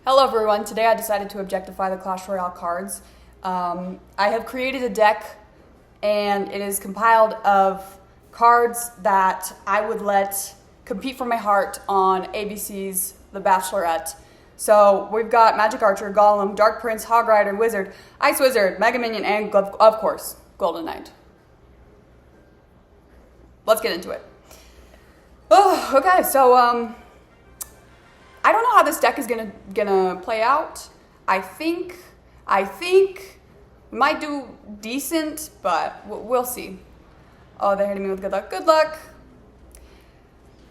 Hello everyone, today I decided to objectify the Clash Royale cards. I have created a deck and it is compiled of cards that I would let compete for my heart on ABC's The Bachelorette. So we've got Magic Archer, Golem, Dark Prince, Hog Rider, Wizard, Ice Wizard, Mega Minion, and of course, Golden Knight. Let's get into it. Oh, okay, so I don't know how this deck is gonna play out. I think we might do decent, but we'll see. Oh, they're hitting me with good luck. Good luck.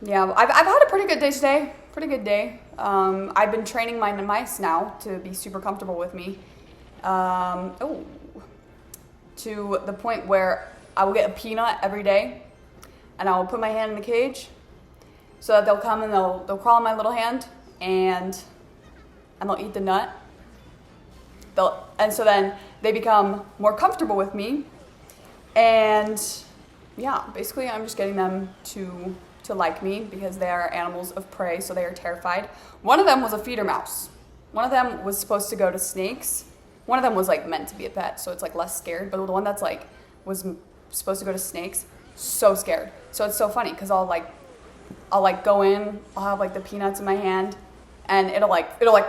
Yeah, I've had a pretty good day today. Pretty good day. I've been training my mice now to be super comfortable with me. To the point where I will get a peanut every day, and I will put my hand in the cage, so that they'll come and they'll crawl in my little hand. And they'll eat the nut. And so then they become more comfortable with me. And yeah, basically I'm just getting them to like me because they are animals of prey, so they are terrified. One of them was a feeder mouse. One of them was supposed to go to snakes. One of them was like meant to be a pet, so it's like less scared. But the one that's like was supposed to go to snakes, so scared. So it's so funny because I'll go in, I'll have like the peanuts in my hand, and it'll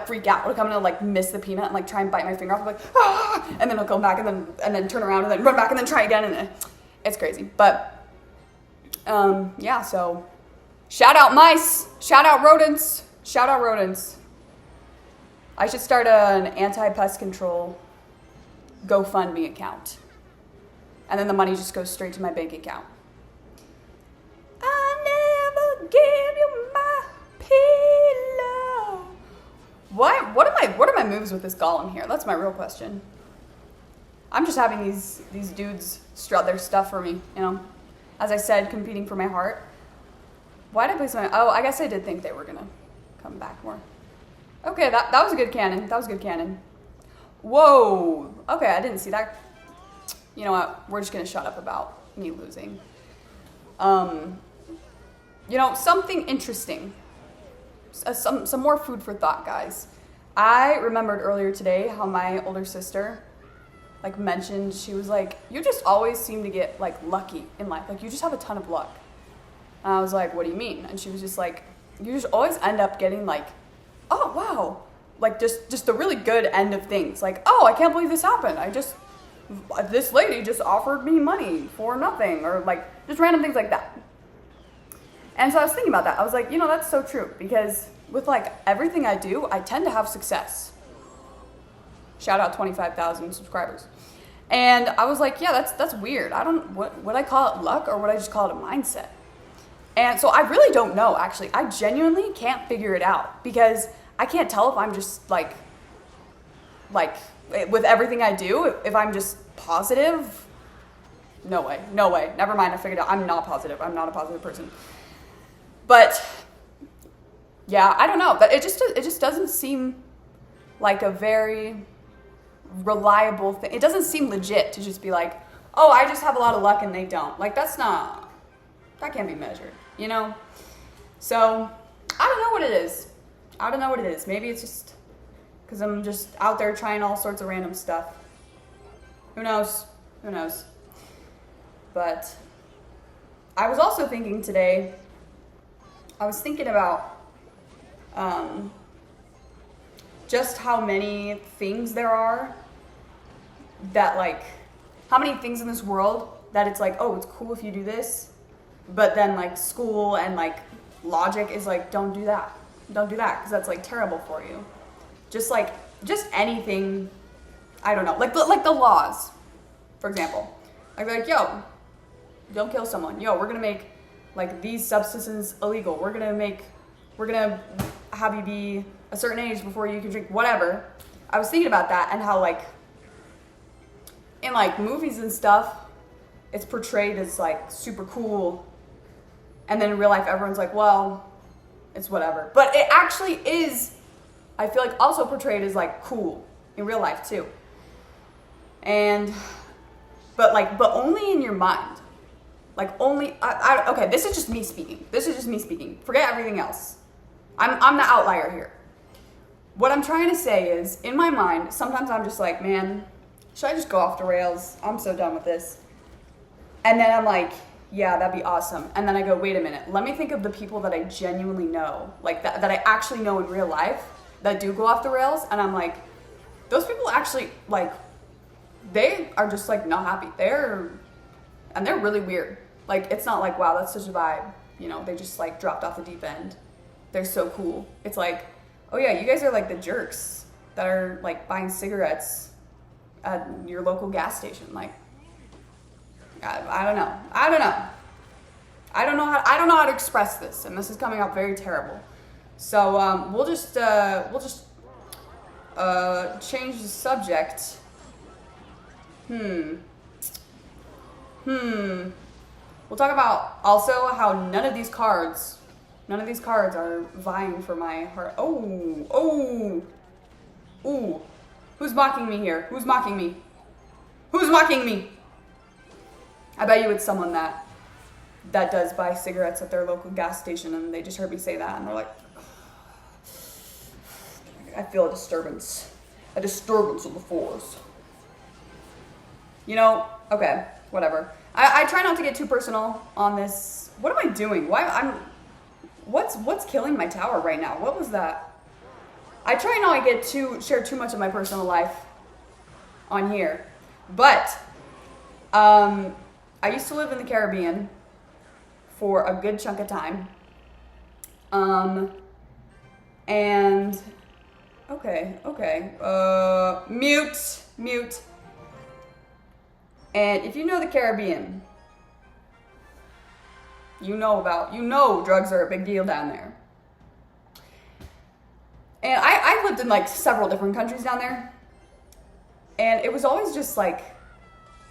freak out. It'll come in and like miss the peanut and like try and bite my finger off. I'm like, ah! And then it'll come back and then turn around and then run back and then try again, and it's crazy. But yeah, so shout out mice, shout out rodents, shout out rodents. I should start an anti-pest control GoFundMe account, and then the money just goes straight to my bank account. I never give you my pillow. What are my moves with this golem here? That's my real question. I'm just having these dudes strut their stuff for me, you know. As I said, competing for my heart. Why did I play something? Oh, I guess I did think they were gonna come back more. Okay, that was a good cannon. That was a good cannon. Whoa. Okay, I didn't see that. You know what? We're just gonna shut up about me losing. You know, something interesting. Some more food for thought, guys. I remembered earlier today how my older sister like mentioned, she was like, you just always seem to get like lucky in life. Like you just have a ton of luck. And I was like, what do you mean? And she was just like, you just always end up getting like, oh wow. Like just the really good end of things. Like, oh, I can't believe this happened. This lady just offered me money for nothing, or like just random things like that. And so I was thinking about that. I was like, you know, that's so true, because with like everything I do, I tend to have success. Shout out 25,000 subscribers. And I was like, yeah, that's weird. Would I call it luck, or would I just call it a mindset? And so I really don't know, actually. I genuinely can't figure it out, because I can't tell if I'm just like with everything I do, if I'm just positive. No way. Never mind, I figured out I'm not positive. I'm not a positive person. But yeah, I don't know. It just doesn't seem like a very reliable thing. It doesn't seem legit to just be like, oh, I just have a lot of luck and they don't. Like that can't be measured, you know? So I don't know what it is. Maybe it's just because I'm just out there trying all sorts of random stuff. Who knows? But I was also thinking today, I was thinking about just how many things there are that like, how many things in this world that it's like, oh, it's cool if you do this, but then like school and like logic is like, don't do that because that's like terrible for you. Just anything, I don't know, like the laws, for example. Like yo, don't kill someone. Yo, we're gonna make like these substances illegal. We're gonna have you be a certain age before you can drink whatever. I was thinking about that and how like in like movies and stuff, it's portrayed as like super cool, and then in real life everyone's like, well, it's whatever. But it actually is, I feel like, also portrayed as like cool in real life too. But only in your mind. Like only, okay, this is just me speaking. Forget everything else. I'm the outlier here. what I'm trying to say is, in my mind, sometimes I'm just like, man, should I just go off the rails? I'm so done with this. And then I'm like, yeah, that'd be awesome. And then I go, wait a minute, let me think of the people that I genuinely know, like that I actually know in real life that do go off the rails. And I'm like, those people actually, like, they are just like not happy. They're really weird. Like, it's not like, wow, that's such a vibe. You know, they just like dropped off the deep end. They're so cool. It's like, oh yeah, you guys are like the jerks that are like buying cigarettes at your local gas station. Like, I don't know. I don't know how to express this, and this is coming out very terrible. So we'll just change the subject. We'll talk about also how none of these cards are vying for my heart. Oh. Who's mocking me here? Who's mocking me? I bet you it's someone that does buy cigarettes at their local gas station, and they just heard me say that, and they're like, I feel a disturbance of the force. You know, okay, whatever. I try not to get too personal on this. What am I doing? What's killing my tower right now? What was that? I try not to share too much of my personal life on here, but I used to live in the Caribbean for a good chunk of time. And okay. Mute. And if you know the Caribbean, you know drugs are a big deal down there. And I lived in like several different countries down there. And it was always just like,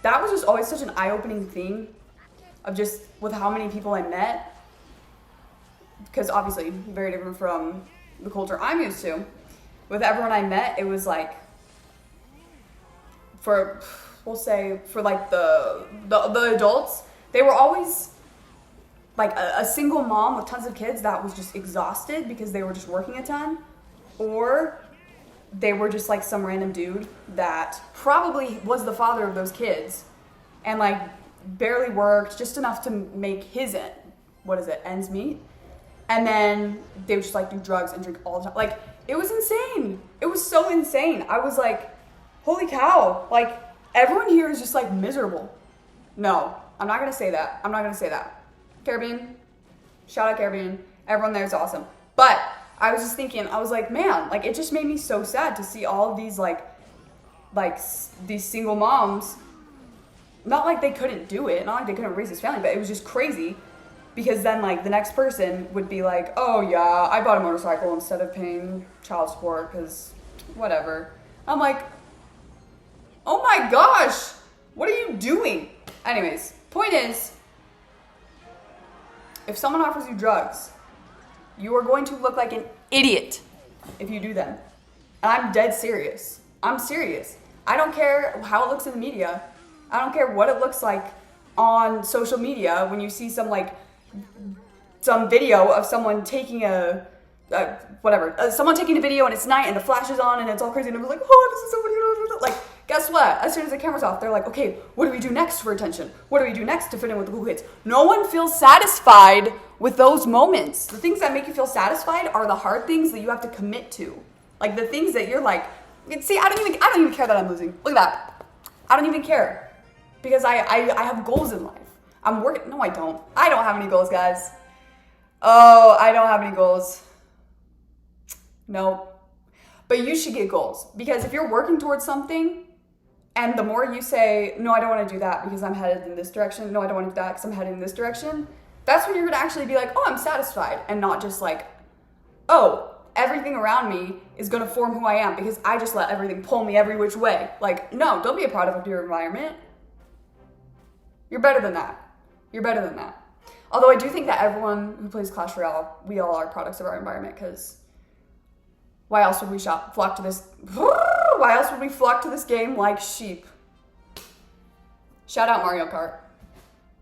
that was just always such an eye-opening thing of just with how many people I met. Because obviously very different from the culture I'm used to. With everyone I met, it was like, for like the adults, they were always like a single mom with tons of kids that was just exhausted because they were just working a ton, or they were just like some random dude that probably was the father of those kids and like barely worked, just enough to make his ends meet. And then they would just like do drugs and drink all the time. Like, it was insane. It was so insane. I was like, holy cow. Like, everyone here is just like miserable. No, I'm not gonna say that. Caribbean, shout out Caribbean. Everyone there is awesome. But I was just thinking, I was like, man, like, it just made me so sad to see all of these like these single moms. Not like they couldn't do it, not like they couldn't raise this family, but it was just crazy. Because then, like, the next person would be like, oh, yeah, I bought a motorcycle instead of paying child support because whatever. I'm like, oh, my gosh, what are you doing? Anyways, point is, if someone offers you drugs, you are going to look like an idiot if you do them. And I'm dead serious. I'm serious. I don't care how it looks in the media. I don't care what it looks like on social media when you see some video of someone taking someone taking a video and it's night and the flash is on and it's all crazy and everyone's like, oh, this is so funny. Like, guess what? As soon as the camera's off, they're like, okay, what do we do next for attention? What do we do next to fit in with the cool kids? No one feels satisfied with those moments. The things that make you feel satisfied are the hard things that you have to commit to. Like, the things that you're like, see, I don't even care that I'm losing. Look at that. I don't even care. Because I have goals in life. I'm working. No, I don't. I don't have any goals, guys. Oh, I don't have any goals. No. But you should get goals. Because if you're working towards something, and the more you say, no, I don't want to do that because I'm headed in this direction. No, I don't want to do that because I'm headed in this direction. That's when you're going to actually be like, oh, I'm satisfied. And not just like, oh, everything around me is going to form who I am because I just let everything pull me every which way. Like, no, don't be a product of your environment. You're better than that. Although I do think that everyone who plays Clash Royale, we all are products of our environment, because why else would we flock to this? Why else would we flock to this game like sheep? Shout out Mario Kart.